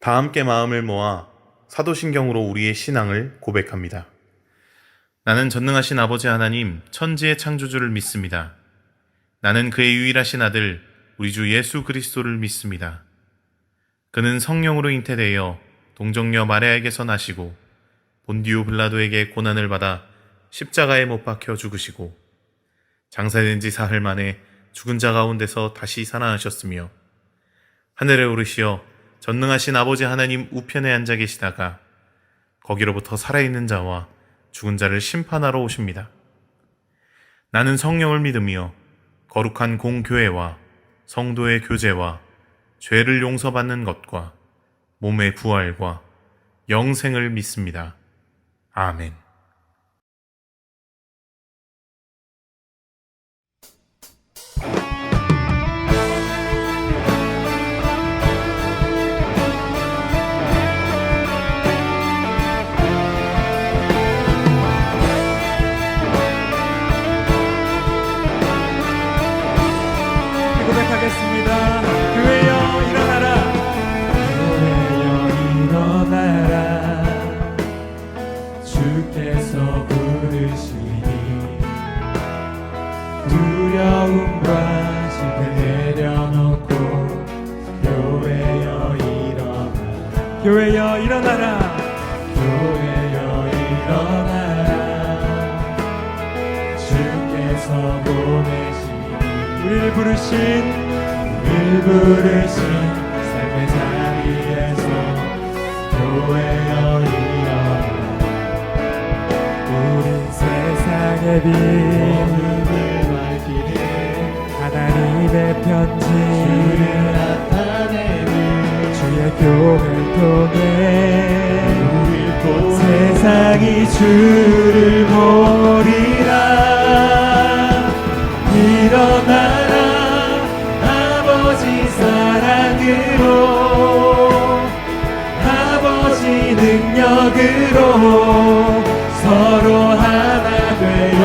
다 함께 마음을 모아 사도신경으로 우리의 신앙을 고백합니다. 나는 전능하신 아버지 하나님, 천지의 창조주를 믿습니다. 나는 그의 유일하신 아들, 우리 주 예수 그리스도를 믿습니다. 그는 성령으로 잉태되어 동정녀 마리아에게서 나시고 본디오 빌라도에게 고난을 받아 십자가에 못 박혀 죽으시고 장사된 지 사흘 만에 죽은 자 가운데서 다시 살아나셨으며 하늘에 오르시어 전능하신 아버지 하나님 우편에 앉아 계시다가 거기로부터 살아있는 자와 죽은 자를 심판하러 오십니다. 나는 성령을 믿으며 거룩한 공교회와 성도의 교제와 죄를 용서받는 것과 몸의 부활과 영생을 믿습니다. 아멘. 고백하겠습니다. 교회여 일어나라. 교회여 일어나라. 주께서 부르시니 두려움과 심을 내려놓고 교회여 일어나라. 교회여 일어나라. 교회여 일어나라. 주께서 보내시니 우리를 부르신 삶의 자리에서 교회여 일어나라. 우린 세상의 빛 어둠을 밝히는 하나님의 편지 주를 나타내는 주의 교회를 통해 세상이 주를 보리라. 일어나라. 아버지 사랑으로 아버지 능력으로 서로 하나 되어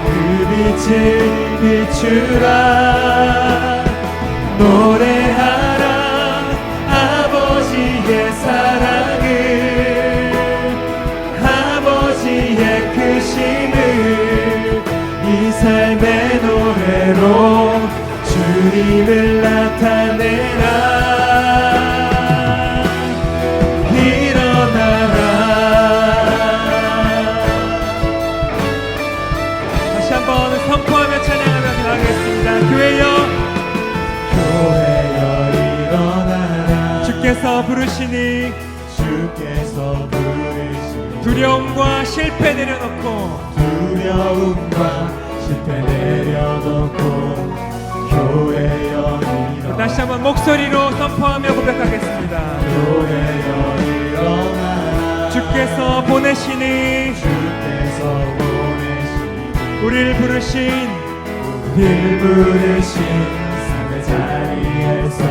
그 빛을 비추라. 노래하라. 아버지의 사랑을 아버지의 크심을 이 삶의 노래로 주님을 나타내라. 일어나라. 다시 한번 선포하며 찬양하며 나가겠습니다. 교회여 일어나라. 주께서 부르시니 주께서 부르시니 두려움과 실패 내려놓고 두려움과 실패 내려놓고 교회여 일어나라. 다시 한번 목소리로 선포하며 고백하겠습니다. 교회여 일어나라. 주께서 보내시니 주께서 보내시니 우리를 부르신 삶의 자리에서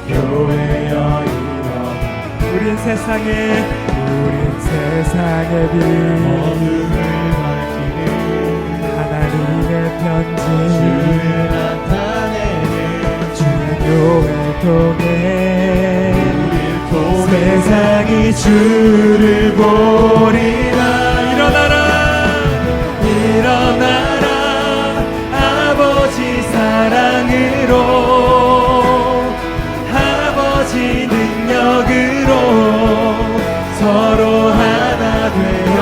교회여 일어나라. 우린 세상의 빛 어둠을 밝히는 하나님의 편지 주를 나타내는 주의 교회 통해 세상이 주를 보리라. 일어나라. 아버지 사랑으로 아버지 능력으로 서로 하나 되어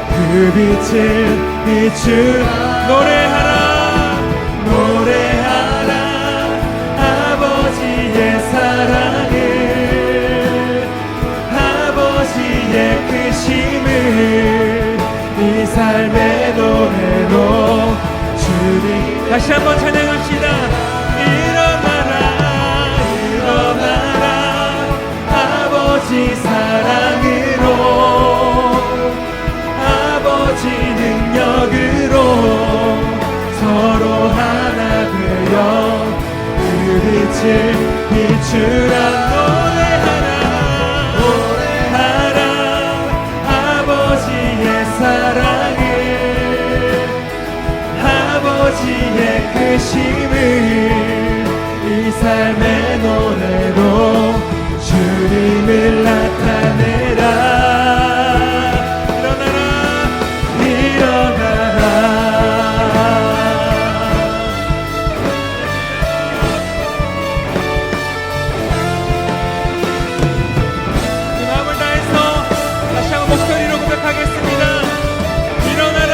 그 빛을 비추라. 노래하라. 아버지의 사랑을 아버지의 크심을 이 삶의 노래로 주님. 다시 한번 찬양합시다. 일어나라. 아버지 사랑으로 아버지 능력으로 서로 하나 되어 그 빛을 비추라. 노래하라. 아버지의 사랑을 아버지의 크심을 이 삶의 노래로 주님을 나타내라. 일어나라 일어나라. 그 마음을 다해서 다시 한번 목소리로 고백하겠습니다. 일어나라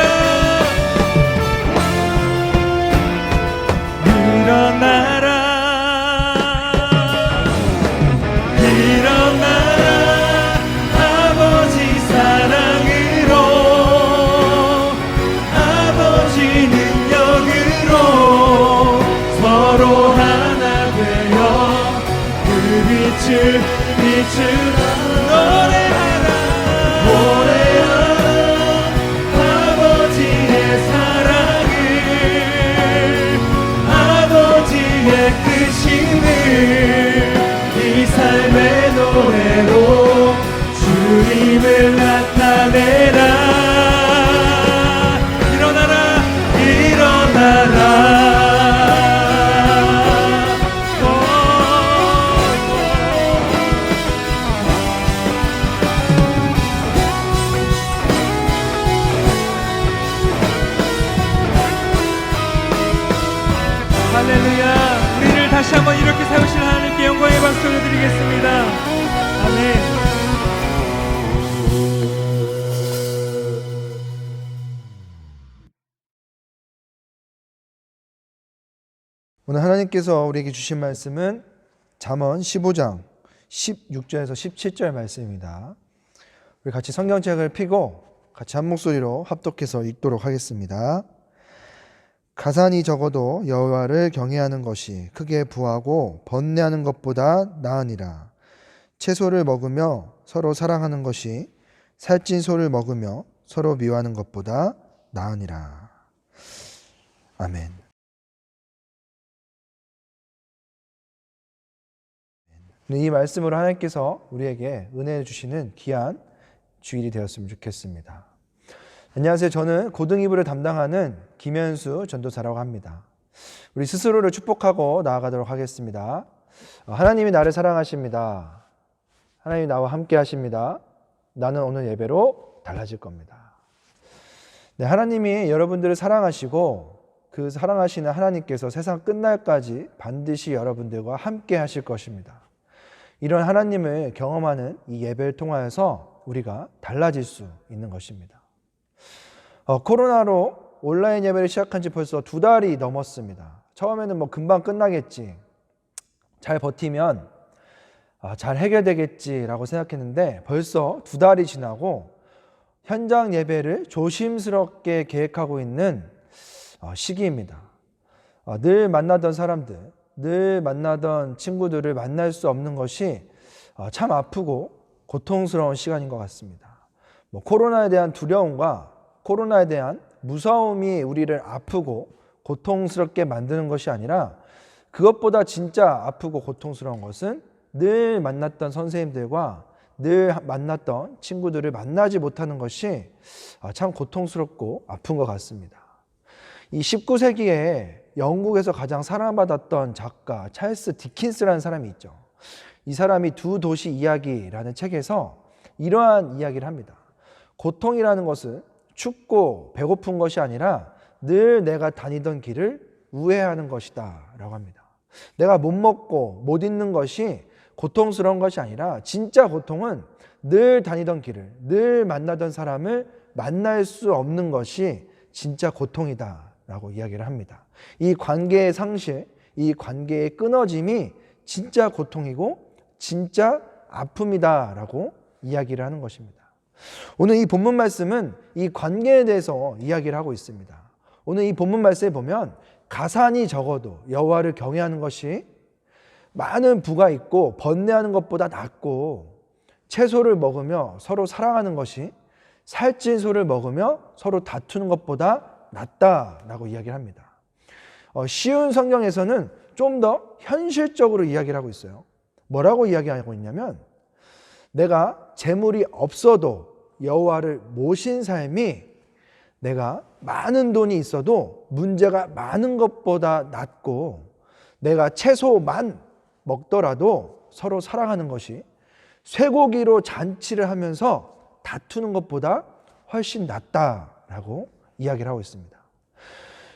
일어나라 일어나라. 아버지 사랑으로 아버지 능력으로 서로 하나 되어 그 빛을 비추라. 노래하라 아버지의 사랑을 아버지의 크심을 이 삶의 노래로 주님을 나타내라. 일어나라 일어나라. 할렐루야. 우리를 다시 한번 이렇게 세우신 하나님께 영광의 박수 올려드리겠습니다. 아멘. 오늘 하나님께서 우리에게 주신 말씀은 잠언 15장 16절에서 17절 말씀입니다. 우리 같이 성경책을 펴고 같이 한 목소리로 합독해서 읽도록 하겠습니다. 가산이 적어도 여호와를 경외하는 것이 크게 부하고 번뇌하는 것보다 나으니라. 채소를 먹으며 서로 사랑하는 것이 살찐 소를 먹으며 서로 미워하는 것보다 나으니라. 아멘. 이 말씀으로 하나님께서 우리에게 은혜 주시는 귀한 주일이 되었으면 좋겠습니다. 안녕하세요. 저는 고등이부를 담당하는 김현수 전도사라고 합니다. 우리 스스로를 축복하고 나아가도록 하겠습니다. 하나님이 나를 사랑하십니다. 하나님이 나와 함께 하십니다. 나는 오늘 예배로 달라질 겁니다. 네, 하나님이 여러분들을 사랑하시고 그 사랑하시는 하나님께서 세상 끝날까지 반드시 여러분들과 함께 하실 것입니다. 이런 하나님을 경험하는 이 예배를 통하여서 우리가 달라질 수 있는 것입니다. 코로나로 온라인 예배를 시작한 지 벌써 2달이 넘었습니다. 처음에는 금방 끝나겠지, 잘 버티면 잘 해결되겠지라고 생각했는데 벌써 2달이 지나고 현장 예배를 조심스럽게 계획하고 있는 시기입니다. 늘 만나던 사람들, 늘 만나던 친구들을 만날 수 없는 것이 참 아프고 고통스러운 시간인 것 같습니다. 코로나에 대한 두려움과 코로나에 대한 무서움이 우리를 아프고 고통스럽게 만드는 것이 아니라 그것보다 진짜 아프고 고통스러운 것은 늘 만났던 선생님들과 늘 만났던 친구들을 만나지 못하는 것이 참 고통스럽고 아픈 것 같습니다. 이 19세기에 영국에서 가장 사랑받았던 작가 찰스 디킨스라는 사람이 있죠. 이 사람이 두 도시 이야기라는 책에서 이러한 이야기를 합니다. 고통이라는 것은 춥고 배고픈 것이 아니라 늘 내가 다니던 길을 우회하는 것이다 라고 합니다. 내가 못 먹고 못 입는 것이 고통스러운 것이 아니라 진짜 고통은 늘 다니던 길을, 늘 만나던 사람을 만날 수 없는 것이 진짜 고통이다 라고 이야기를 합니다. 이 관계의 상실, 이 관계의 끊어짐이 진짜 고통이고 진짜 아픔이다 라고 이야기를 하는 것입니다. 오늘 이 본문 말씀은 이 관계에 대해서 이야기를 하고 있습니다. 오늘 이 본문 말씀에 보면 가산이 적어도 여호와를 경외하는 것이 많은 부가 있고 번뇌하는 것보다 낫고, 채소를 먹으며 서로 사랑하는 것이 살찐 소를 먹으며 서로 다투는 것보다 낫다라고 이야기를 합니다. 쉬운 성경에서는 좀 더 현실적으로 이야기를 하고 있어요. 뭐라고 이야기하고 있냐면, 내가 재물이 없어도 여호와를 모신 삶이 내가 많은 돈이 있어도 문제가 많은 것보다 낫고, 내가 채소만 먹더라도 서로 사랑하는 것이 쇠고기로 잔치를 하면서 다투는 것보다 훨씬 낫다라고 이야기를 하고 있습니다.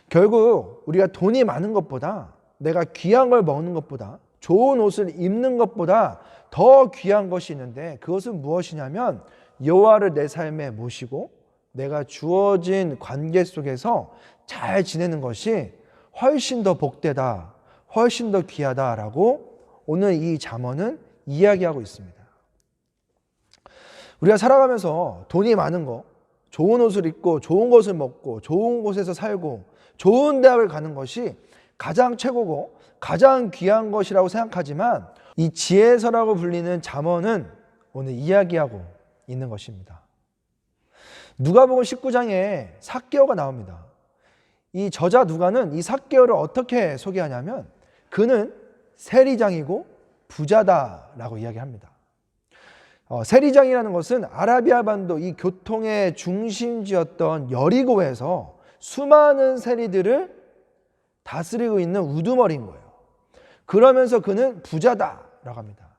결국 우리가 돈이 많은 것보다, 내가 귀한 걸 먹는 것보다, 좋은 옷을 입는 것보다 더 귀한 것이 있는데, 그것은 무엇이냐면 여호와를 내 삶에 모시고 내가 주어진 관계 속에서 잘 지내는 것이 훨씬 더 복되다, 훨씬 더 귀하다라고 오늘 이 잠언은 이야기하고 있습니다. 우리가 살아가면서 돈이 많은 거, 좋은 옷을 입고 좋은 것을 먹고 좋은 곳에서 살고 좋은 대학을 가는 것이 가장 최고고 가장 귀한 것이라고 생각하지만, 이 지혜서라고 불리는 잠언은 오늘 이야기하고 있는 것입니다. 누가복음 19장에 삭개오가 나옵니다. 이 저자 누가는 이 삭개오를 어떻게 소개하냐면 그는 세리장이고 부자다라고 이야기합니다. 세리장이라는 것은 아라비아 반도 이 교통의 중심지였던 여리고에서 수많은 세리들을 다스리고 있는 우두머리인 거예요. 그러면서 그는 부자다라고 합니다.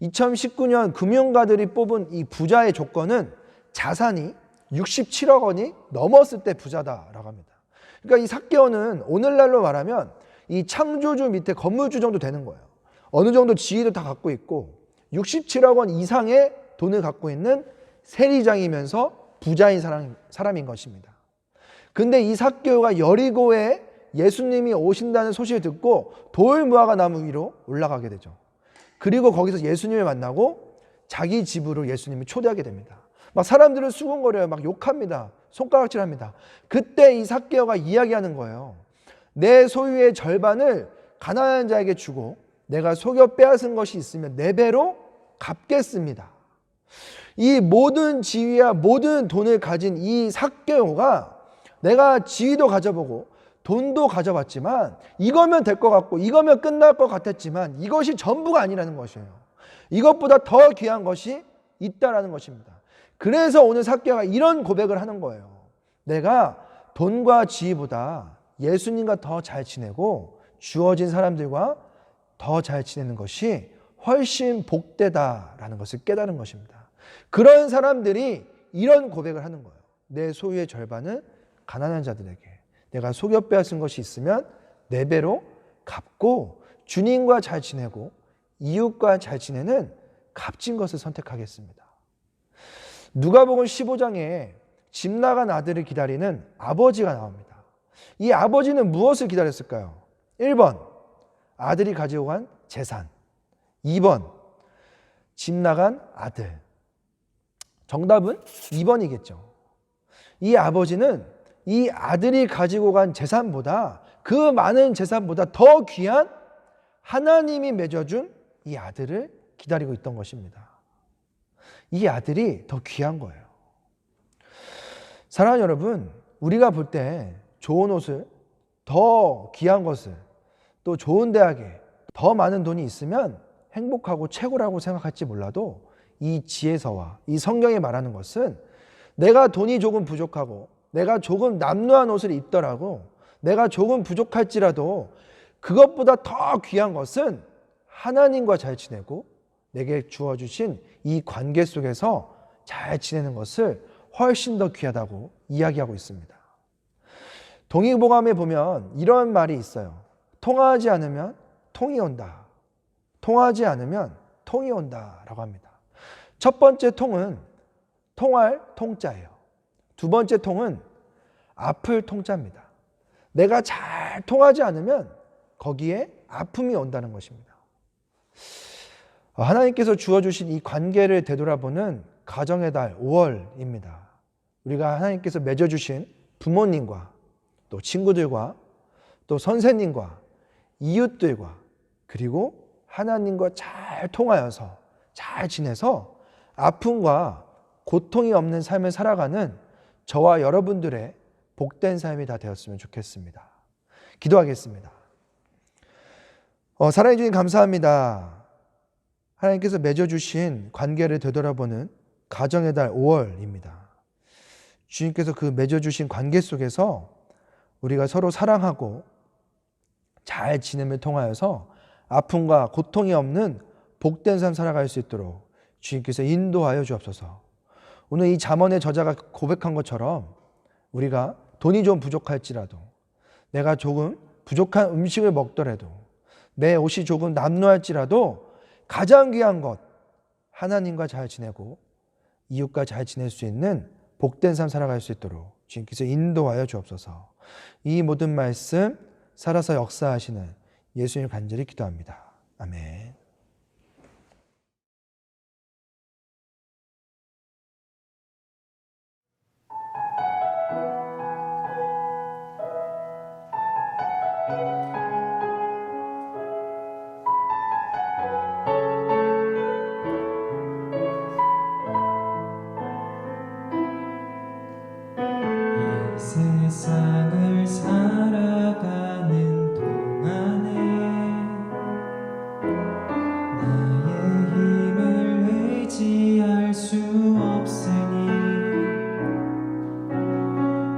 2019년 금융가들이 뽑은 이 부자의 조건은 자산이 67억 원이 넘었을 때 부자다라고 합니다. 그러니까 이 삭개오는 오늘날로 말하면 이 창조주 밑에 건물주 정도 되는 거예요. 어느 정도 지위도 다 갖고 있고 67억 원 이상의 돈을 갖고 있는 세리장이면서 부자인 사람인 것입니다. 근데 이 삭개오가 여리고에 예수님이 오신다는 소식을 듣고 돌무화과 나무 위로 올라가게 되죠. 그리고 거기서 예수님을 만나고 자기 집으로 예수님을 초대하게 됩니다. 막 사람들을 수군거려요. 막 욕합니다. 손가락질합니다. 그때 이 삭개오가 이야기하는 거예요. 내 소유의 절반을 가난한 자에게 주고 내가 속여 빼앗은 것이 있으면 4배로 갚겠습니다. 이 모든 지위와 모든 돈을 가진 이 삭개오가 내가 지위도 가져보고 돈도 가져봤지만 이거면 될 것 같고 이거면 끝날 것 같았지만 이것이 전부가 아니라는 것이에요. 이것보다 더 귀한 것이 있다라는 것입니다. 그래서 오늘 삭개오가 이런 고백을 하는 거예요. 내가 돈과 지위보다 예수님과 더 잘 지내고 주어진 사람들과 더 잘 지내는 것이 훨씬 복되다라는 것을 깨달은 것입니다. 그런 사람들이 이런 고백을 하는 거예요. 내 소유의 절반은 가난한 자들에게, 내가 속여 빼앗은 것이 있으면 4배로 갚고 주님과 잘 지내고 이웃과 잘 지내는 값진 것을 선택하겠습니다. 누가복음 15장에 집 나간 아들을 기다리는 아버지가 나옵니다. 이 아버지는 무엇을 기다렸을까요? 1번, 아들이 가지고 간 재산. 2번, 집 나간 아들. 정답은 2번이겠죠. 이 아버지는 이 아들이 가지고 간 재산보다, 그 많은 재산보다 더 귀한 하나님이 맺어준 이 아들을 기다리고 있던 것입니다. 이 아들이 더 귀한 거예요. 사랑하는 여러분, 우리가 볼 때 좋은 옷을, 더 귀한 것을, 또 좋은 대학에 더 많은 돈이 있으면 행복하고 최고라고 생각할지 몰라도, 이 지혜서와 이 성경이 말하는 것은 내가 돈이 조금 부족하고 내가 조금 남루한 옷을 입더라도, 내가 조금 부족할지라도 그것보다 더 귀한 것은 하나님과 잘 지내고 내게 주어주신 이 관계 속에서 잘 지내는 것을 훨씬 더 귀하다고 이야기하고 있습니다. 동의보감에 보면 이런 말이 있어요. 통하지 않으면 통이 온다. 통하지 않으면 통이 온다라고 합니다. 첫 번째 통은 통할 통자예요. 두 번째 통은 아플 통자입니다. 내가 잘 통하지 않으면 거기에 아픔이 온다는 것입니다. 하나님께서 주어주신 이 관계를 되돌아보는 가정의 달 5월입니다. 우리가 하나님께서 맺어주신 부모님과 또 친구들과 또 선생님과 이웃들과 그리고 하나님과 잘 통하여서 잘 지내서 아픔과 고통이 없는 삶을 살아가는 저와 여러분들의 복된 삶이 다 되었으면 좋겠습니다. 기도하겠습니다. 사랑해 주님 감사합니다. 하나님께서 맺어주신 관계를 되돌아보는 가정의 달 5월입니다. 주님께서 그 맺어주신 관계 속에서 우리가 서로 사랑하고 잘 지냄을 통하여서 아픔과 고통이 없는 복된 삶 살아갈 수 있도록 주님께서 인도하여 주옵소서. 오늘 이 잠언의 저자가 고백한 것처럼 우리가 돈이 좀 부족할지라도, 내가 조금 부족한 음식을 먹더라도, 내 옷이 조금 남루할지라도 가장 귀한 것, 하나님과 잘 지내고 이웃과 잘 지낼 수 있는 복된 삶 살아갈 수 있도록 주님께서 인도하여 주옵소서. 이 모든 말씀 살아서 역사하시는 예수님 간절히 기도합니다. 아멘. 세상을 살아가는 동안에 나의 힘을 의지할 수 없으니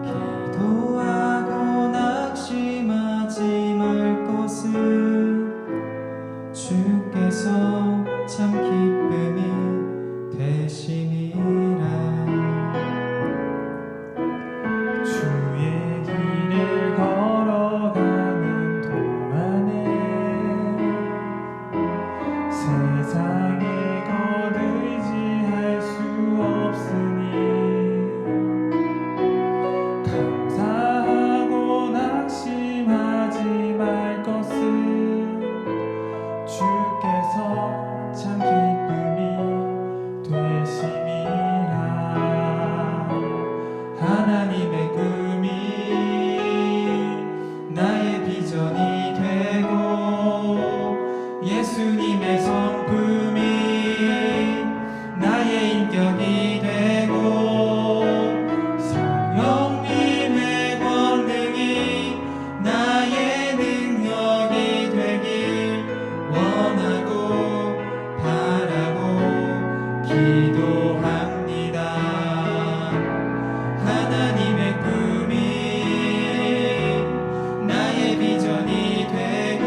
기도하고 낙심하지 말 것은 주께서 참 기쁨이 되심이라. 주의 길을 걸어가는 동안에 세상에 것 의지할 수 없으니 감사하고 낙심하지 말 것은 주께서 참 기쁨이 되심이라. 하나님의 꿈이 나의 비전이 되고 예수님의 성품이 나의 인격이 되고 성령님의 권능이 나의 능력이 되길 원하고 바라고 기도합니다. 하나님의 꿈이 나의 비전이 되고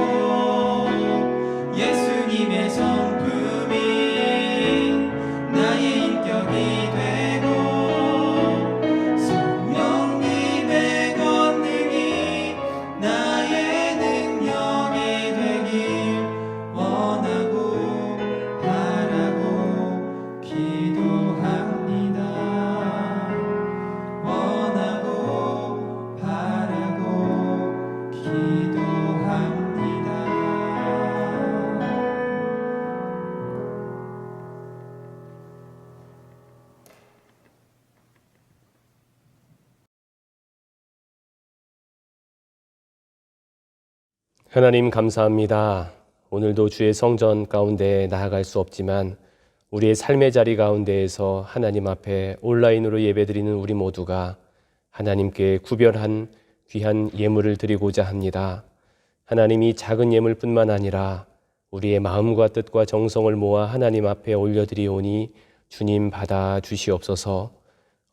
예수님의 성품이 나의 인격이 되고 성령님의 권능이 나의 능력이 되길 원하고 바라고 기도합니다. 원하고 바라고 기도합니다. 하나님 감사합니다. 오늘도 주의 성전 가운데 나아갈 수 없지만 우리의 삶의 자리 가운데에서 하나님 앞에 온라인으로 예배드리는 우리 모두가 하나님께 구별한 귀한 예물을 드리고자 합니다. 하나님이 작은 예물뿐만 아니라 우리의 마음과 뜻과 정성을 모아 하나님 앞에 올려드리오니 주님 받아 주시옵소서.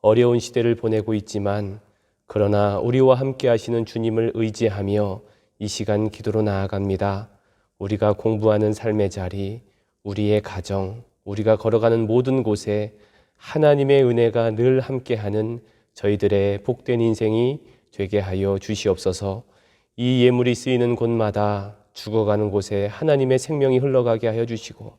어려운 시대를 보내고 있지만 그러나 우리와 함께 하시는 주님을 의지하며 이 시간 기도로 나아갑니다. 우리가 공부하는 삶의 자리, 우리의 가정, 우리가 걸어가는 모든 곳에 하나님의 은혜가 늘 함께하는 저희들의 복된 인생이 되게 하여 주시옵소서. 이 예물이 쓰이는 곳마다 죽어가는 곳에 하나님의 생명이 흘러가게 하여 주시고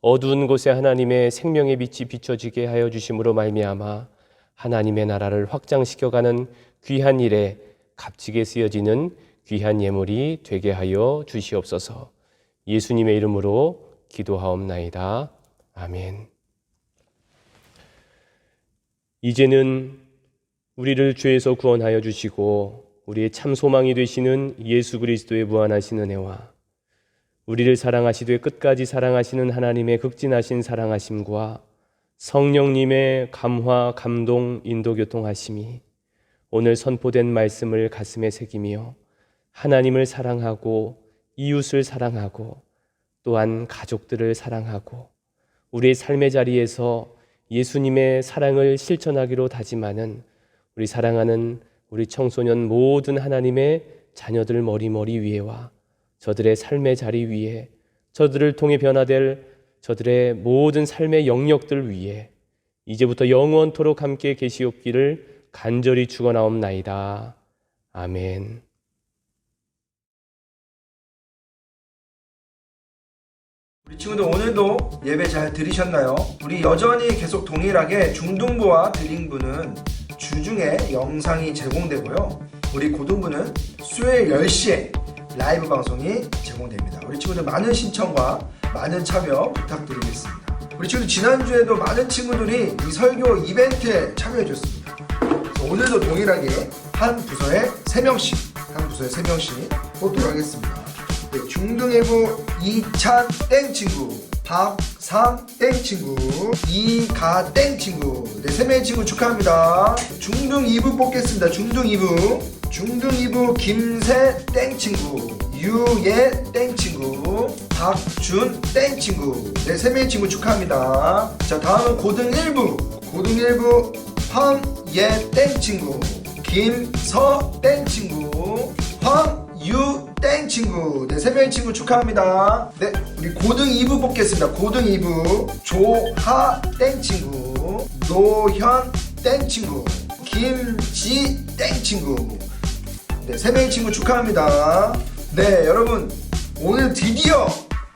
어두운 곳에 하나님의 생명의 빛이 비춰지게 하여 주심으로 말미암아 하나님의 나라를 확장시켜가는 귀한 일에 값지게 쓰여지는 귀한 예물이 되게 하여 주시옵소서. 예수님의 이름으로 기도하옵나이다. 아멘. 이제는 우리를 죄에서 구원하여 주시고 우리의 참 소망이 되시는 예수 그리스도의 무한하신 은혜와 우리를 사랑하시되 끝까지 사랑하시는 하나님의 극진하신 사랑하심과 성령님의 감화, 감동, 인도, 교통하심이 오늘 선포된 말씀을 가슴에 새기며 하나님을 사랑하고 이웃을 사랑하고 또한 가족들을 사랑하고 우리의 삶의 자리에서 예수님의 사랑을 실천하기로 다짐하는 우리 사랑하는 우리 청소년 모든 하나님의 자녀들 머리 위에와 저들의 삶의 자리 위에 저들을 통해 변화될 저들의 모든 삶의 영역들 위에 이제부터 영원토록 함께 계시옵기를 간절히 축원하옵나이다. 아멘. 우리 친구들 오늘도 예배 잘 들으셨나요? 우리 여전히 계속 동일하게 중등부와 드림부는 주중에 영상이 제공되고요. 우리 고등부는 수요일 10시에 라이브 방송이 제공됩니다. 우리 친구들 많은 신청과 많은 참여 부탁드리겠습니다. 우리 친구들 지난주에도 많은 친구들이 이 설교 이벤트에 참여해 줬습니다. 오늘도 동일하게 한 부서에 3명씩 뽑도록 하겠습니다. 네, 중등일부 이찬 땡친구, 박삼 땡친구, 이가 땡친구, 네, 3명의 친구 축하합니다. 중등 2부 뽑겠습니다. 중등 2부 김세 땡친구, 유예 땡친구, 박준 땡친구, 네, 3명의 친구 축하합니다. 자, 다음은 고등 1부 황예 땡친구, 김서 땡친구, 황유 땡친구, 네, 3명의 친구 축하합니다. 네, 우리 고등 2부 뽑겠습니다. 고등 2부 조하 땡친구, 노현 땡친구, 김지 땡친구, 네, 3명의 친구 축하합니다. 네, 여러분 오늘 드디어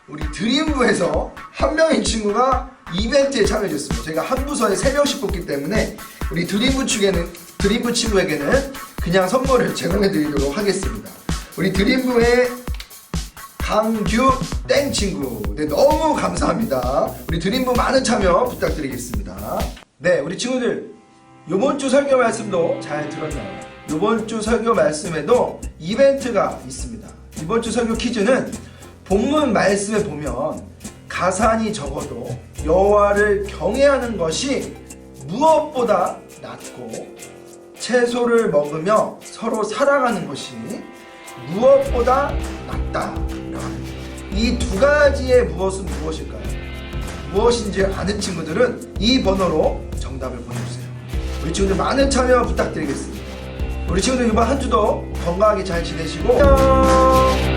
우리 드림부에서 한 명의 친구가 이벤트에 참여해줬습니다. 저희가 한 부서에 3명씩 뽑기 때문에 우리 드림부 친구에게는 그냥 선물을 제공해드리도록 하겠습니다. 우리 드림부의 강규 땡친구, 네, 너무 감사합니다. 우리 드림부 많은 참여 부탁드리겠습니다. 네, 우리 친구들 요번 주 설교 말씀도 잘 들었나요? 요번 주 설교 말씀에도 이벤트가 있습니다. 이번 주 설교 퀴즈는 본문 말씀에 보면 가산이 적어도 여호와를 경외하는 것이 무엇보다 낫고 채소를 먹으며 서로 살아가는 것이 무엇보다 낫다. 이 두 가지의 무엇은 무엇일까요? 무엇인지 아는 친구들은 이 번호로 정답을 보내주세요. 우리 친구들 많은 참여 부탁드리겠습니다. 우리 친구들 이번 한 주도 건강하게 잘 지내시고 안녕.